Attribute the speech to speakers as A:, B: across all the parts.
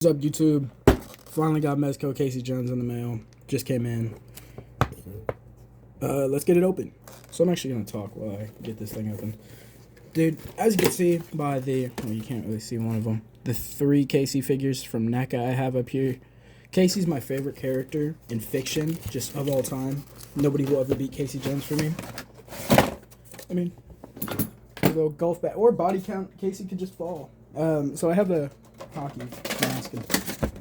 A: What's up, YouTube? Finally got Mezco Casey Jones in the mail. Just came in. Let's get it open. So I'm actually gonna talk while I get this thing open. Dude, as you can see by the, well, you can't really see one of them. The 3 Casey figures from NECA I have up here. Casey's my favorite character in fiction, just of all time. Nobody will ever beat Casey Jones for me. I mean, a little golf bat or body count. Casey could just fall. So I have a hockey mask. And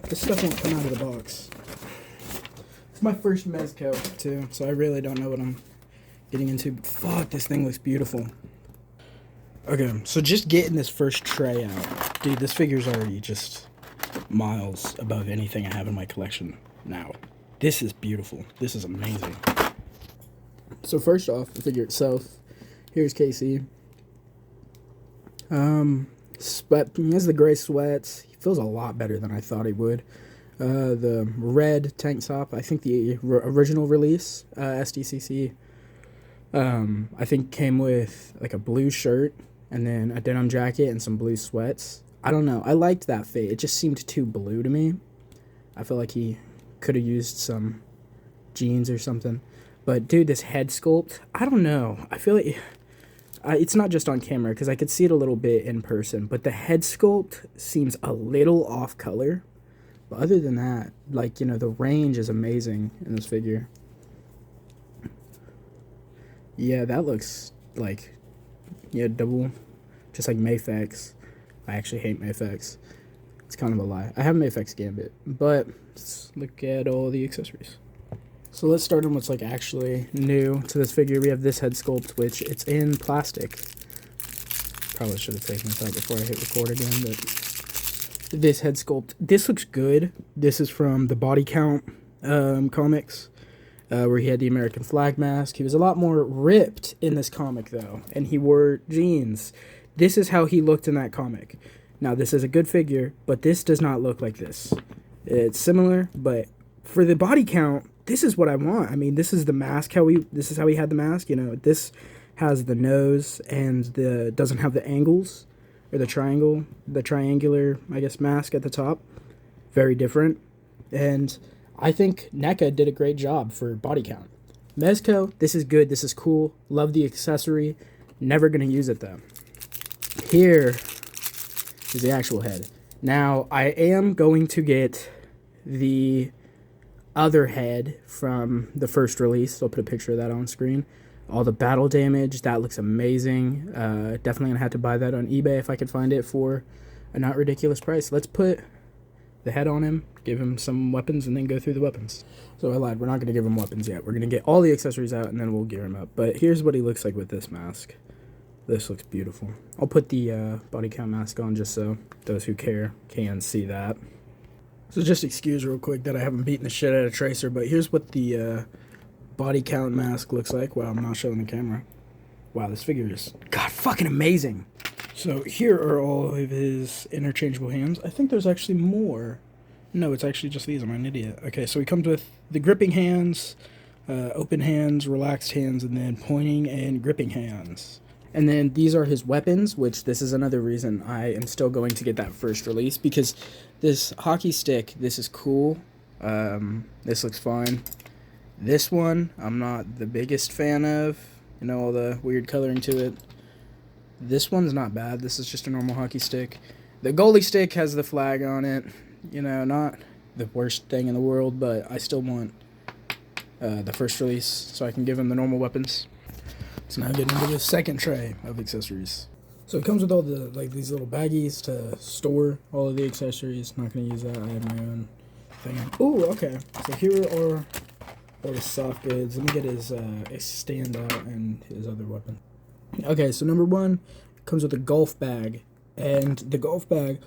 A: this stuff won't come out of the box. It's my first Mezco too, so I really don't know what I'm getting into. But fuck, this thing looks beautiful. Okay, so just getting this first tray out. Dude, this figure's already just miles above anything I have in my collection now. This is beautiful. This is amazing. So first off, the figure itself. Here's Casey. He has the gray sweats. He feels a lot better than I thought he would. The red tank top, I think the original release, SDCC, I think came with like a blue shirt and then a denim jacket and some blue sweats. I don't know. I liked that fit. It just seemed too blue to me. I feel like he could have used some jeans or something. But dude, this head sculpt, I don't know. I feel like it's not just on camera because I could see it a little bit in person, but the head sculpt seems a little off color. But other than that, like, you know, the range is amazing in this figure. Yeah, that looks like, yeah, double, just like Mayfex. I actually hate Mayfex. It's kind of a lie. I have Mayfex Gambit, but let's look at all the accessories. So let's start on what's like actually new to this figure. We have this head sculpt, which it's in plastic. Probably should have taken this out before I hit record again, but this head sculpt, this looks good. This is from the Body Count comics, where he had the American flag mask. He was a lot more ripped in this comic though, and he wore jeans. This is how he looked in that comic. Now this is a good figure, but this does not look like this. It's similar, but for the body count, this is what I want. I mean, this is the mask, this is how he had the mask, you know. This has the nose and the doesn't have the angles or the triangular, I guess, mask at the top. Very different. And I think NECA did a great job for body count. Mezco, this is good, this is cool. Love the accessory. Never gonna use it though. Here is the actual head. Now, I am going to get the other head from the first release. I'll put a picture of that on screen. All the battle damage, that looks amazing. Definitely gonna have to buy that on eBay if I could find it for a not ridiculous price. Let's put the head on him, give him some weapons, and then go through the weapons. So I lied, we're not gonna give him weapons yet. We're gonna get all the accessories out and then we'll gear him up. But here's what he looks like with this mask. This looks beautiful. I'll put the body count mask on just so those who care can see that. So just excuse real quick that I haven't beaten the shit out of Tracer, but here's what the body count mask looks like. Wow, I'm not showing the camera. Wow, this figure is, God, fucking amazing. So here are all of his interchangeable hands. I think there's actually more. No, it's actually just these. I'm an idiot. Okay, so he comes with the gripping hands, open hands, relaxed hands, and then pointing and gripping hands. And then these are his weapons, which this is another reason I am still going to get that first release, because this hockey stick, this is cool. This looks fine. This one, I'm not the biggest fan of, you know, all the weird coloring to it. This one's not bad. This is just a normal hockey stick. The goalie stick has the flag on it. You know, not the worst thing in the world, but I still want the first release so I can give him the normal weapons. So now getting into the second tray of accessories. So it comes with all the, like, these little baggies to store all of the accessories. Not going to use that. I have my own thing. Ooh, okay. So here are all the soft goods. Let me get his standout and his other weapon. Okay, so number one comes with a golf bag. And the golf bag,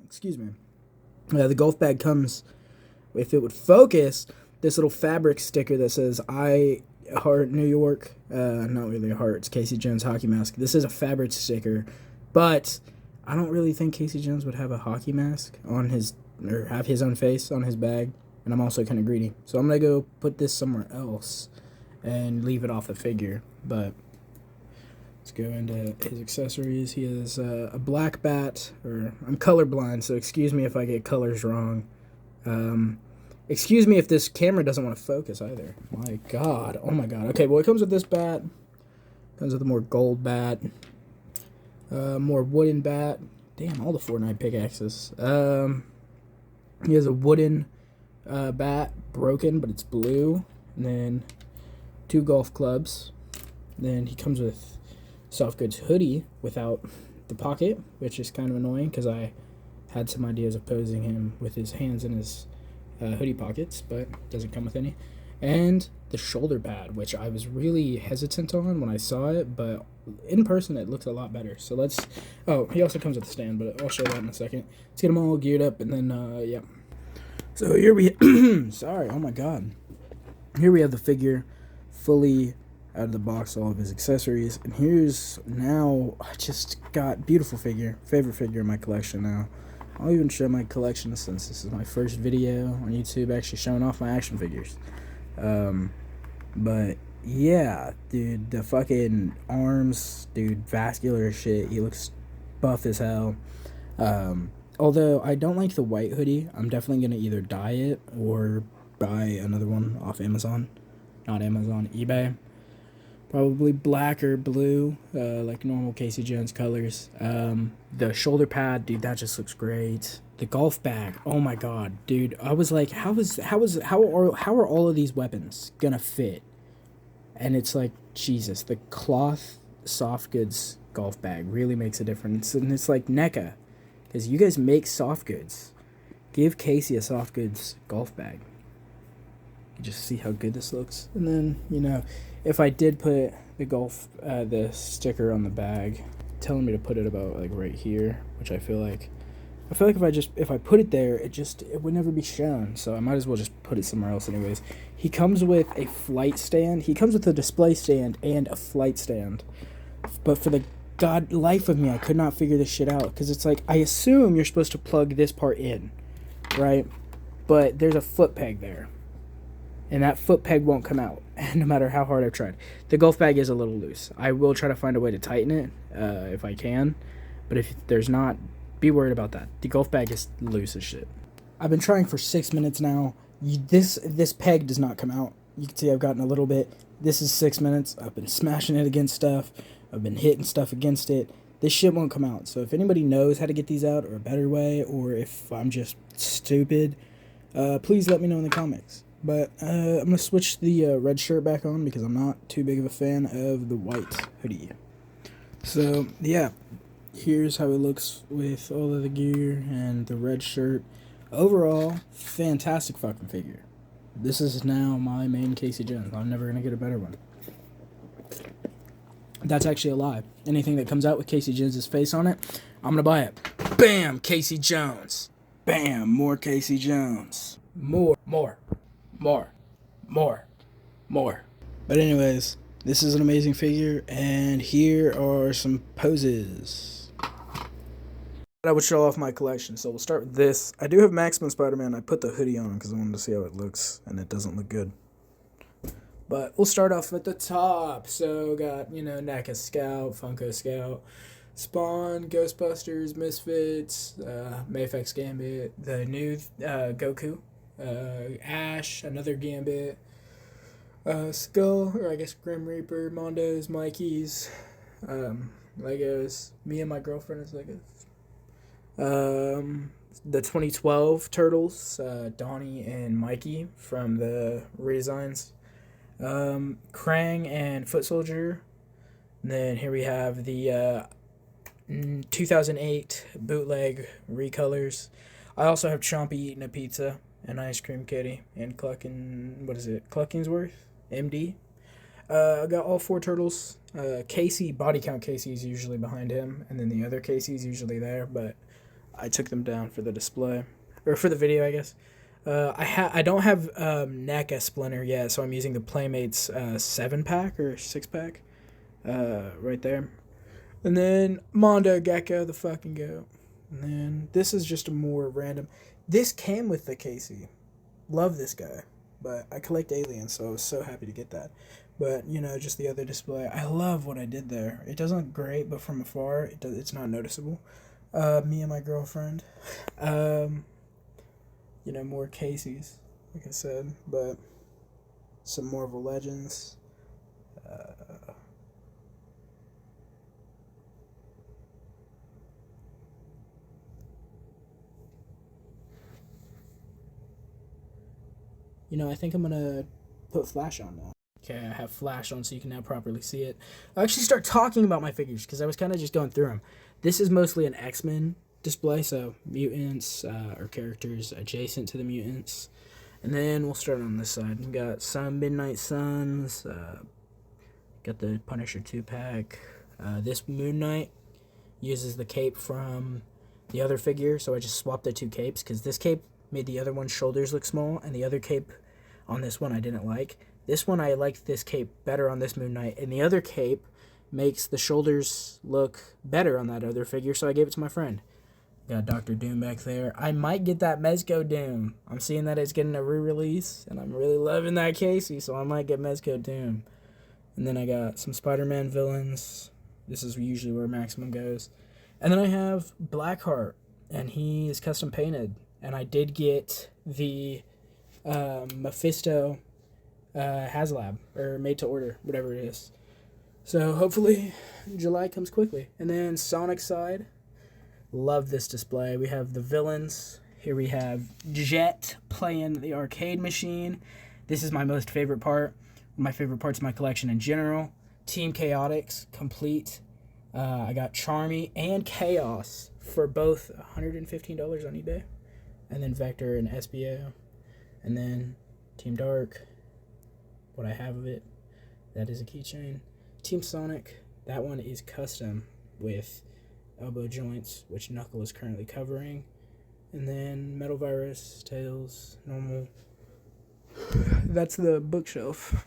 A: excuse me. The golf bag comes, if it would focus, this little fabric sticker that says, I heart New York. Not really a heart, it's Casey Jones hockey mask. This is a fabric sticker, but I don't really think Casey Jones would have a hockey mask on his, or have his own face on his bag, and I'm also kind of greedy, so I'm gonna go put this somewhere else and leave it off the figure. But Let's go into his accessories. He has a black bat, or I'm colorblind, so excuse me if I get colors wrong. Excuse me if this camera doesn't want to focus either. My God. Oh my God. Okay, well, it comes with this bat. Comes with a more gold bat. More wooden bat. Damn, all the Fortnite pickaxes. He has a wooden bat, broken, but it's blue. And then 2 golf clubs. Then he comes with soft goods hoodie without the pocket, which is kind of annoying because I had some ideas of posing him with his hands in his hoodie pockets, but doesn't come with any. And the shoulder pad, which I was really hesitant on when I saw it, but in person it looks a lot better. So let's... Oh, he also comes with a stand, but I'll show that in a second. Let's get them all geared up, and then, yeah. So here we... Sorry, oh my God. Here we have the figure fully out of the box, all of his accessories. And here's now... I just got beautiful figure. Favorite figure in my collection now. I'll even show my collection since this is my first video on YouTube actually showing off my action figures. But yeah, dude, the fucking arms, dude, vascular as shit. He looks buff as hell. Although I don't like the white hoodie, I'm definitely gonna either dye it or buy another one off Amazon. Not Amazon, eBay. Probably black or blue, like normal Casey Jones colors. The shoulder pad, dude, that just looks great. The golf bag, oh my God, dude. I was like, how are all of these weapons gonna fit? And it's like, Jesus, the cloth soft goods golf bag really makes a difference. And it's like NECA, because you guys make soft goods. Give Casey a soft goods golf bag. You just see how good this looks. And then, you know, if I did put the sticker on the bag, telling me to put it about like right here, which I feel like if I put it there, it would never be shown. So I might as well just put it somewhere else anyways. He comes with a flight stand. He comes with a display stand and a flight stand. But for the God life of me, I could not figure this shit out, because it's like, I assume you're supposed to plug this part in, right? But there's a foot peg there. And that foot peg won't come out, no matter how hard I've tried. The golf bag is a little loose. I will try to find a way to tighten it, if I can. But if there's not, be worried about that. The golf bag is loose as shit. I've been trying for 6 minutes now. This peg does not come out. You can see I've gotten a little bit. This is 6 minutes. I've been smashing it against stuff. I've been hitting stuff against it. This shit won't come out. So if anybody knows how to get these out, or a better way, or if I'm just stupid, please let me know in the comments. But I'm going to switch the red shirt back on, because I'm not too big of a fan of the white hoodie. So, yeah. Here's how it looks with all of the gear and the red shirt. Overall, fantastic fucking figure. This is now my main Casey Jones. I'm never going to get a better one. That's actually a lie. Anything that comes out with Casey Jones' face on it, I'm going to buy it. Bam! Casey Jones. Bam! More Casey Jones. More. But anyways, this is an amazing figure, and here are some poses I would show off my collection. So we'll start with this. I do have Maximum Spider-Man. I put the hoodie on because I wanted to see how it looks, and it doesn't look good. But we'll start off at the top. So got, you know, NECA Scout, Funko Scout, Spawn, Ghostbusters, Misfits, Mayfix Gambit, the new Goku, Ash, another Gambit, Skull, or I guess Grim Reaper, Mondo's, Mikey's, Legos, me and my girlfriend is Legos. The 2012 Turtles, Donnie and Mikey from the redesigns. Krang and Foot Soldier. And then here we have the 2008 bootleg recolors. I also have Chompy eating a pizza, and Ice Cream Kitty, and Cluckingsworth, MD. I got all 4 turtles. Casey, body count Casey is usually behind him, and then the other Casey is usually there, but I took them down for the display, or for the video, I guess. I don't have NECA Splinter yet, so I'm using the Playmates 7-pack or 6-pack right there. And then Mondo Gecko, the fucking goat. And then this is just a more random. This came with the Casey. Love this guy, but I collect aliens, so I was so happy to get that. But, you know, just the other display. I love what I did there. It doesn't look great, but from afar, it's not noticeable. Me and my girlfriend. Um, you know, more Casey's, like I said, but some Marvel Legends. Uh, you know, I think I'm gonna put Flash on now. Okay, I have Flash on so you can now properly see it. I'll actually start talking about my figures because I was kind of just going through them. This is mostly an X-Men display, so mutants or characters adjacent to the mutants. And then we'll start on this side. We got some Midnight Suns, got the Punisher 2-pack. This Moon Knight uses the cape from the other figure, so I just swapped the two capes because this cape made the other one's shoulders look small, and the other cape on this one I didn't like. This one I liked this cape better on this Moon Knight, and the other cape makes the shoulders look better on that other figure, so I gave it to my friend. Got Dr. Doom back there. I might get that Mezco Doom. I'm seeing that it's getting a re-release, and I'm really loving that Casey, so I might get Mezco Doom. And then I got some Spider-Man villains. This is usually where maximum goes. And then I have Blackheart, and he is custom painted. And I did get the Mephisto HasLab, or made to order, whatever it is. So hopefully July comes quickly. And then Sonic side, love this display. We have the villains. Here we have Jet playing the arcade machine. This is my most favorite part. My favorite parts of my collection in general. Team Chaotix, complete. I got Charmy and Chaos for both $115 on eBay. And then Vector and SBO. And then Team Dark, what I have of it, that is a keychain. Team Sonic, that one is custom with elbow joints, which Knuckle is currently covering. And then Metal Virus, Tails, normal. That's the bookshelf.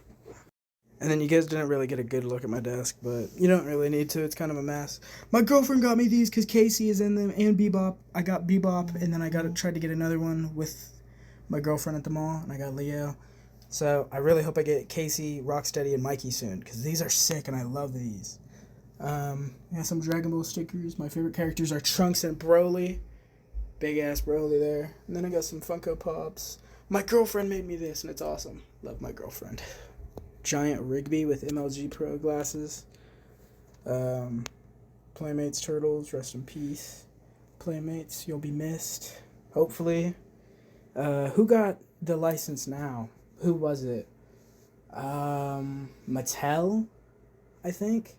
A: And then you guys didn't really get a good look at my desk, but you don't really need to. It's kind of a mess. My girlfriend got me these because Casey is in them, and Bebop. I got Bebop, and then I tried to get another one with my girlfriend at the mall, and I got Leo. So I really hope I get Casey, Rocksteady, and Mikey soon, because these are sick, and I love these. Yeah, some Dragon Ball stickers. My favorite characters are Trunks and Broly. Big-ass Broly there. And then I got some Funko Pops. My girlfriend made me this, and it's awesome. Love my girlfriend. Giant Rigby with MLG Pro glasses. Playmates Turtles, rest in peace. Playmates, you'll be missed. Hopefully. Who got the license now? Who was it? Mattel, I think?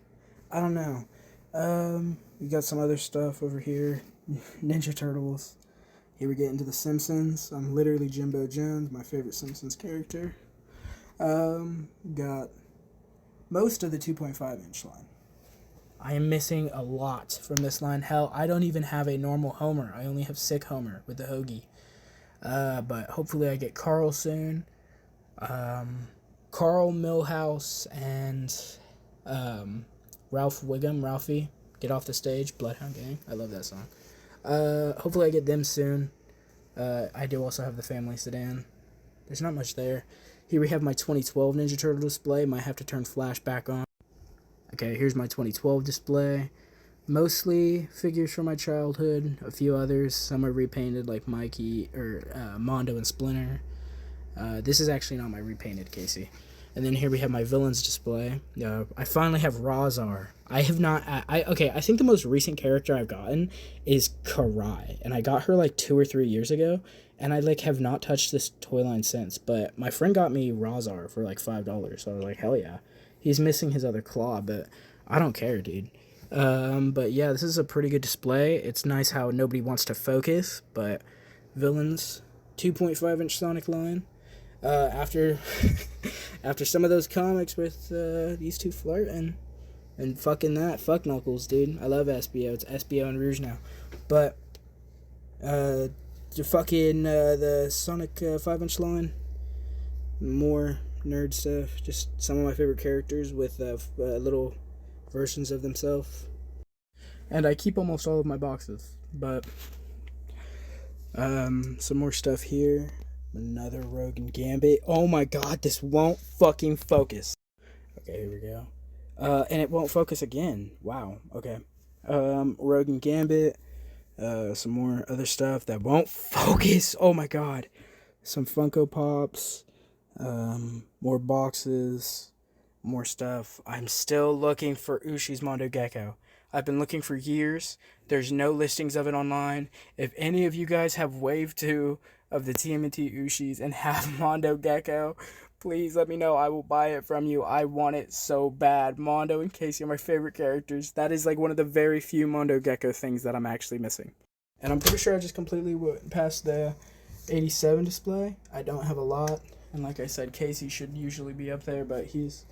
A: I don't know. We got some other stuff over here. Ninja Turtles. Here we get into the Simpsons. I'm literally Jimbo Jones, my favorite Simpsons character. Got most of the 2.5-inch line. I am missing a lot from this line. Hell, I don't even have a normal Homer. I only have Sick Homer with the Hoagie. But hopefully I get Carl soon. Carl Milhouse and Ralph Wiggum, Ralphie, Get Off the Stage, Bloodhound Gang. I love that song. Hopefully I get them soon. I do also have the Family Sedan. There's not much there. Here we have my 2012 Ninja Turtle display. Might have to turn Flash back on. Okay, here's my 2012 display. Mostly figures from my childhood. A few others. Some are repainted like Mikey or Mondo and Splinter. This is actually not my repainted Casey. And then here we have my villains display. I finally have Razar. I have not... I think the most recent character I've gotten is Karai. And I got her like 2 or 3 years ago. And I like have not touched this toy line since. But my friend got me Razar for like $5. So I was like, hell yeah. He's missing his other claw, but I don't care, dude. But yeah, this is a pretty good display. It's nice how nobody wants to focus. But villains, 2.5-inch Sonic line. After some of those comics with these two flirting and fucking that, fuck Knuckles, dude. I love SBO. It's SBO and Rouge now. But the Sonic 5-inch line, more nerd stuff. Just some of my favorite characters with little versions of themselves. And I keep almost all of my boxes, but some more stuff here. Another Rogue and Gambit. Oh my god, this won't fucking focus. Okay, here we go. And it won't focus again. Wow. Okay. Rogue and Gambit. Some more other stuff that won't focus. Oh my god. Some Funko Pops. More boxes. More stuff. I'm still looking for Ushi's Mondo Gecko. I've been looking for years. There's no listings of it online. If any of you guys have Wave 2 of the TMNT Ushis and have Mondo Gecko, please let me know. I will buy it from you. I want it so bad. Mondo and Casey are my favorite characters. That is like one of the very few Mondo Gecko things that I'm actually missing. And I'm pretty sure I just completely went past the 87 display. I don't have a lot. And like I said, Casey should usually be up there, but he's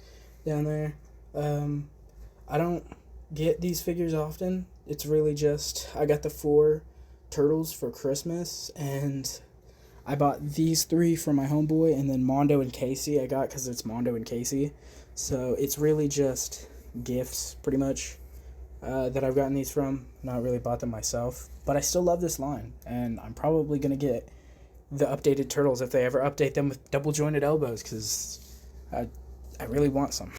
A: down there. I don't get these figures often. It's really just, I got the 4 turtles for Christmas, and I bought these 3 for my homeboy, and then Mondo and Casey I got because it's Mondo and Casey. So it's really just gifts, pretty much, that I've gotten these from. Not really bought them myself, but I still love this line, and I'm probably going to get the updated turtles if they ever update them with double jointed elbows, because I really want some.